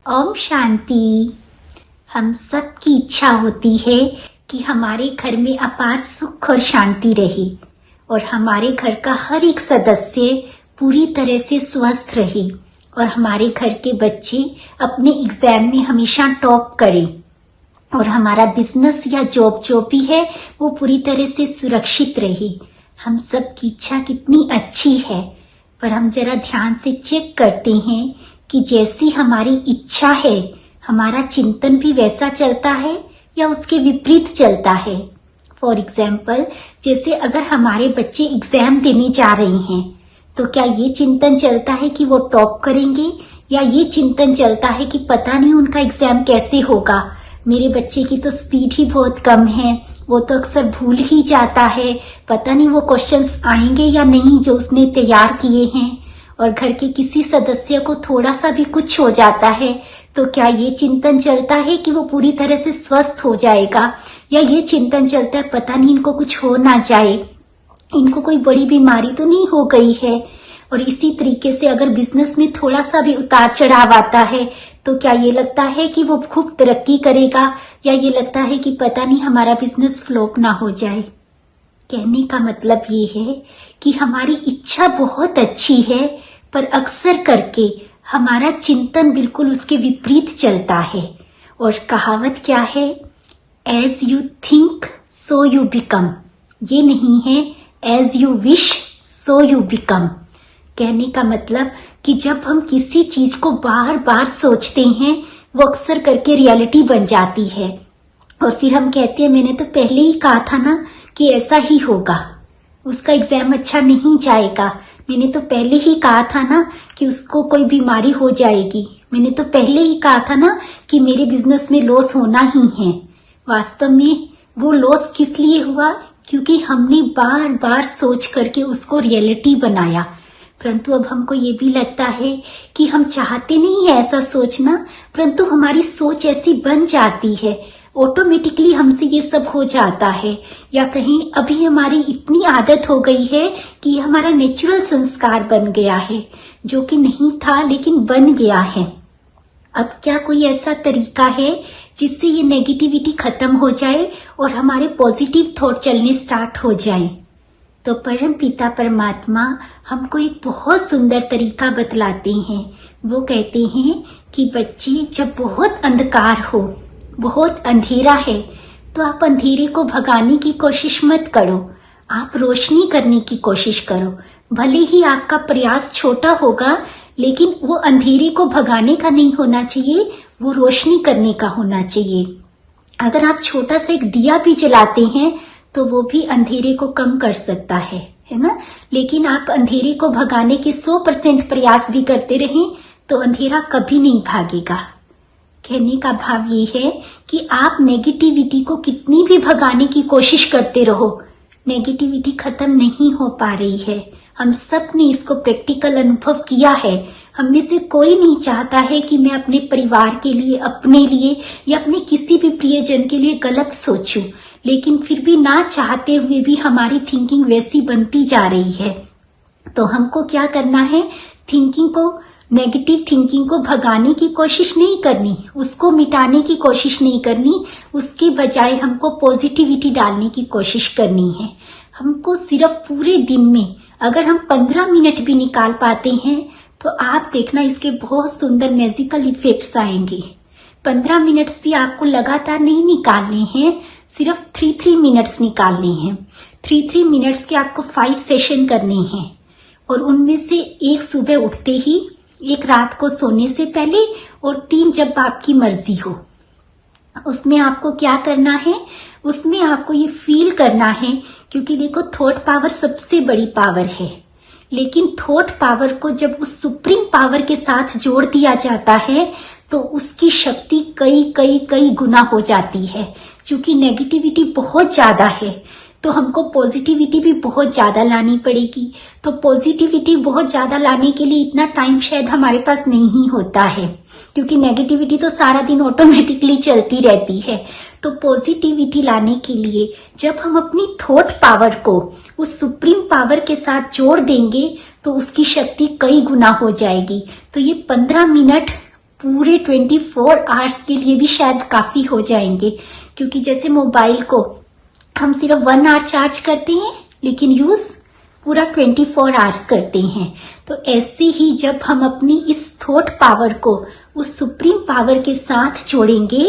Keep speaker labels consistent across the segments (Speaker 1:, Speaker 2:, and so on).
Speaker 1: ओम शांति। हम सब की इच्छा होती है कि हमारे घर में अपार सुख और शांति रहे और हमारे घर का हर एक सदस्य पूरी तरह से स्वस्थ रहे और हमारे घर के बच्चे अपने एग्जाम में हमेशा टॉप करें और हमारा बिजनेस या जॉब जो भी है वो पूरी तरह से सुरक्षित रहे। हम सब की इच्छा कितनी अच्छी है, पर हम जरा ध्यान से चेक करते हैं कि जैसी हमारी इच्छा है हमारा चिंतन भी वैसा चलता है या उसके विपरीत चलता है। फॉर एग्जाम्पल, जैसे अगर हमारे बच्चे एग्जाम देने जा रहे हैं तो क्या ये चिंतन चलता है कि वो टॉप करेंगे, या ये चिंतन चलता है कि पता नहीं उनका एग्जाम कैसे होगा, मेरे बच्चे की तो स्पीड ही बहुत कम है, वो तो अक्सर भूल ही जाता है, पता नहीं वो क्वेश्चंस आएंगे या नहीं जो उसने तैयार किए हैं। और घर के किसी सदस्य को थोड़ा सा भी कुछ हो जाता है तो क्या ये चिंतन चलता है कि वो पूरी तरह से स्वस्थ हो जाएगा, या ये चिंतन चलता है पता नहीं इनको कुछ हो ना जाए, इनको कोई बड़ी बीमारी तो नहीं हो गई है। और इसी तरीके से अगर बिजनेस में थोड़ा सा भी उतार चढ़ाव आता है तो क्या ये लगता है कि वो खूब तरक्की करेगा, या ये लगता है कि पता नहीं हमारा बिजनेस फ्लॉप ना हो जाए। कहने का मतलब ये है कि हमारी इच्छा बहुत अच्छी है, पर अक्सर करके हमारा चिंतन बिल्कुल उसके विपरीत चलता है। और कहावत क्या है, as you think so you become. ये नहीं है as you wish so you become. कहने का मतलब कि जब हम किसी चीज को बार बार सोचते हैं वो अक्सर करके रियलिटी बन जाती है और फिर हम कहते हैं मैंने तो पहले ही कहा था ना कि ऐसा ही होगा, उसका एग्जाम अच्छा नहीं जाएगा, मैंने तो पहले ही कहा था ना कि उसको कोई बीमारी हो जाएगी, मैंने तो पहले ही कहा था ना कि मेरे बिजनेस में लॉस होना ही है। वास्तव में वो लॉस किस लिए हुआ, क्योंकि हमने बार बार सोच करके उसको रियलिटी बनाया। परंतु अब हमको ये भी लगता है कि हम चाहते नहीं है ऐसा सोचना, परंतु हमारी सोच ऐसी बन जाती है, ऑटोमेटिकली हमसे ये सब हो जाता है, या कहीं अभी हमारी इतनी आदत हो गई है कि ये हमारा नेचुरल संस्कार बन गया है, जो कि नहीं था लेकिन बन गया है। अब क्या कोई ऐसा तरीका है जिससे ये नेगेटिविटी खत्म हो जाए और हमारे पॉजिटिव थॉट चलने स्टार्ट हो जाए? तो परम पिता परमात्मा हमको एक बहुत सुंदर तरीका बतलाते हैं। वो कहते हैं कि बच्चे, जब बहुत अंधकार हो, बहुत अंधेरा है, तो आप अंधेरे को भगाने की कोशिश मत करो, आप रोशनी करने की कोशिश करो। भले ही आपका प्रयास छोटा होगा, लेकिन वो अंधेरे को भगाने का नहीं होना चाहिए, वो रोशनी करने का होना चाहिए। अगर आप छोटा सा एक दिया भी जलाते हैं तो वो भी अंधेरे को कम कर सकता है ना। लेकिन आप अंधेरे को भगाने के 100% प्रयास भी करते रहें तो अंधेरा कभी नहीं भागेगा। कहने का भाव ये है कि आप नेगेटिविटी को कितनी भी भगाने की कोशिश करते रहो, नेगेटिविटी खत्म नहीं हो पा रही है। हम सब ने इसको प्रैक्टिकल अनुभव किया है। हम में से कोई नहीं चाहता है कि मैं अपने परिवार के लिए, अपने लिए या अपने किसी भी प्रियजन के लिए गलत सोचूं, लेकिन फिर भी ना चाहते हुए भी हमारी थिंकिंग वैसी बनती जा रही है। तो हमको क्या करना है, थिंकिंग को, नेगेटिव थिंकिंग को भगाने की कोशिश नहीं करनी, उसको मिटाने की कोशिश नहीं करनी, उसके बजाय हमको पॉजिटिविटी डालने की कोशिश करनी है। हमको सिर्फ पूरे दिन में अगर हम 15 मिनट भी निकाल पाते हैं तो आप देखना इसके बहुत सुंदर मैजिकल इफेक्ट्स आएंगे। 15 मिनट्स भी आपको लगातार नहीं निकालने हैं, सिर्फ 3 मिनट्स निकालने हैं। 3 मिनट्स के आपको 5 सेशन करने हैं, और उनमें से एक सुबह उठते ही, एक रात को सोने से पहले, और 3 जब आपकी मर्जी हो। उसमें आपको क्या करना है, उसमें आपको ये फील करना है, क्योंकि देखो थॉट पावर सबसे बड़ी पावर है, लेकिन थॉट पावर को जब उस सुप्रीम पावर के साथ जोड़ दिया जाता है तो उसकी शक्ति कई कई कई गुना हो जाती है। क्योंकि नेगेटिविटी बहुत ज्यादा है तो हमको पॉजिटिविटी भी बहुत ज्यादा लानी पड़ेगी। तो पॉजिटिविटी बहुत ज्यादा लाने के लिए इतना टाइम शायद हमारे पास नहीं होता है, क्योंकि नेगेटिविटी तो सारा दिन ऑटोमेटिकली चलती रहती है। तो पॉजिटिविटी लाने के लिए जब हम अपनी थॉट पावर को उस सुप्रीम पावर के साथ जोड़ देंगे तो उसकी शक्ति कई गुना हो जाएगी। तो ये 15 मिनट पूरे 24 आवर्स के लिए भी शायद काफी हो जाएंगे, क्योंकि जैसे मोबाइल को हम सिर्फ 1 आवर चार्ज करते हैं लेकिन यूज पूरा 24 आवर्स करते हैं। तो ऐसे ही जब हम अपनी इस थॉट पावर को उस सुप्रीम पावर के साथ जोड़ेंगे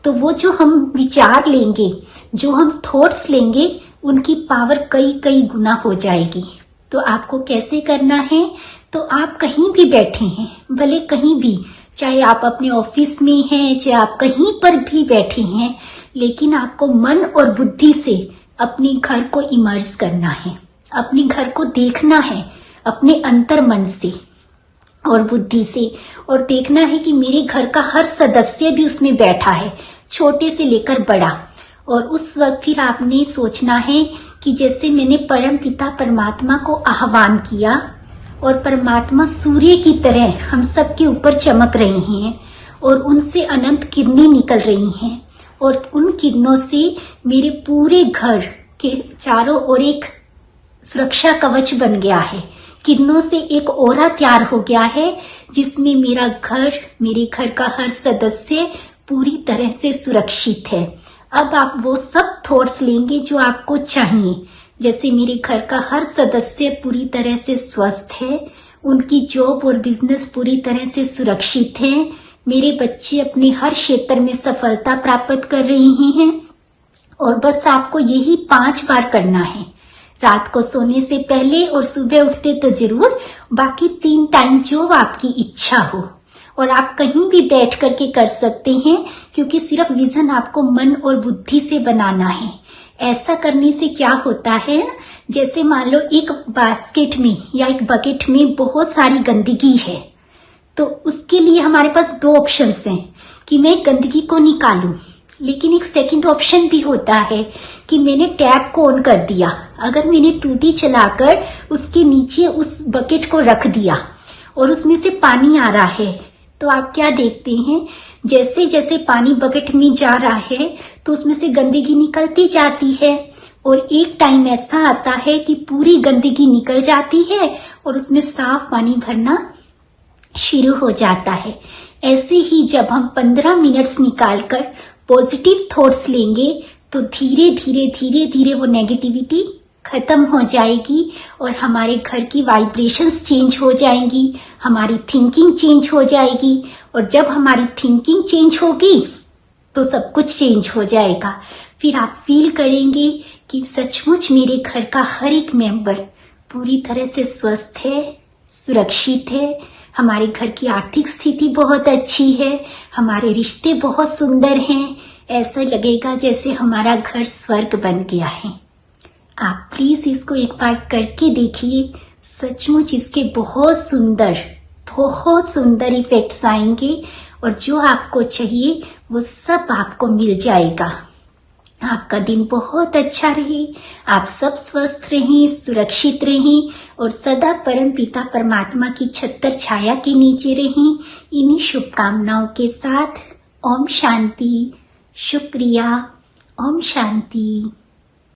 Speaker 1: तो वो जो हम विचार लेंगे, जो हम थॉट्स लेंगे, उनकी पावर कई कई गुना हो जाएगी। तो आपको कैसे करना है, तो आप कहीं भी बैठे हैं, भले कहीं भी, चाहे आप अपने ऑफिस में हैं, चाहे आप कहीं पर भी बैठे हैं, लेकिन आपको मन और बुद्धि से अपने घर को इमर्ज करना है, अपने घर को देखना है अपने अंतर मन से और बुद्धि से, और देखना है कि मेरे घर का हर सदस्य भी उसमें बैठा है, छोटे से लेकर बड़ा। और उस वक्त फिर आपने सोचना है कि जैसे मैंने परम पिता परमात्मा को आह्वान किया और परमात्मा सूर्य की तरह हम सब के ऊपर चमक रहे हैं और उनसे अनंत किरणें निकल रही हैं और उन किरणों से मेरे पूरे घर के चारों ओर एक सुरक्षा कवच बन गया है। किरणों से एक ओरा तैयार हो गया है जिसमें मेरा घर, मेरे घर का हर सदस्य पूरी तरह से सुरक्षित है। अब आप वो सब थॉट्स लेंगे जो आपको चाहिए, जैसे मेरे घर का हर सदस्य पूरी तरह से स्वस्थ है, उनकी जॉब और बिजनेस पूरी तरह से सुरक्षित है, मेरे बच्चे अपने हर क्षेत्र में सफलता प्राप्त कर रहे हैं। और बस आपको यही 5 बार करना है, रात को सोने से पहले और सुबह उठते तो जरूर, बाकी 3 टाइम जो आपकी इच्छा हो। और आप कहीं भी बैठ करके कर सकते हैं, क्योंकि सिर्फ विजन आपको मन और बुद्धि से बनाना है। ऐसा करने से क्या होता है, जैसे मान लो एक बास्केट में या एक बकेट में बहुत सारी गंदगी है, तो उसके लिए हमारे पास 2 ऑप्शंस हैं कि मैं गंदगी को निकालूं, लेकिन एक सेकंड ऑप्शन भी होता है कि मैंने टैप को ऑन कर दिया। अगर मैंने टूटी चलाकर उसके नीचे उस बकेट को रख दिया और उसमें से पानी आ रहा है, तो आप क्या देखते हैं, जैसे जैसे पानी बकेट में जा रहा है तो उसमें से गंदगी निकलती जाती है और एक टाइम ऐसा आता है कि पूरी गंदगी निकल जाती है और उसमें साफ पानी भरना शुरू हो जाता है। ऐसे ही जब हम 15 मिनट्स निकालकर पॉजिटिव थॉट्स लेंगे तो धीरे धीरे धीरे धीरे वो नेगेटिविटी खत्म हो जाएगी और हमारे घर की वाइब्रेशंस चेंज हो जाएंगी, हमारी थिंकिंग चेंज हो जाएगी। और जब हमारी थिंकिंग चेंज होगी तो सब कुछ चेंज हो जाएगा। फिर आप फील करेंगे कि सचमुच मेरे घर का हर एक मेंबर पूरी तरह से स्वस्थ है, सुरक्षित है, हमारे घर की आर्थिक स्थिति बहुत अच्छी है, हमारे रिश्ते बहुत सुंदर हैं। ऐसा लगेगा जैसे हमारा घर स्वर्ग बन गया है। आप प्लीज इसको एक बार करके देखिए, सचमुच इसके बहुत सुंदर इफेक्ट्स आएंगे और जो आपको चाहिए वो सब आपको मिल जाएगा। आपका दिन बहुत अच्छा रहे, आप सब स्वस्थ रहें, सुरक्षित रहें और सदा परम पिता परमात्मा की छत्र छाया के नीचे रहें। इन्हीं शुभकामनाओं के साथ ओम शांति। शुक्रिया। ओम शांति।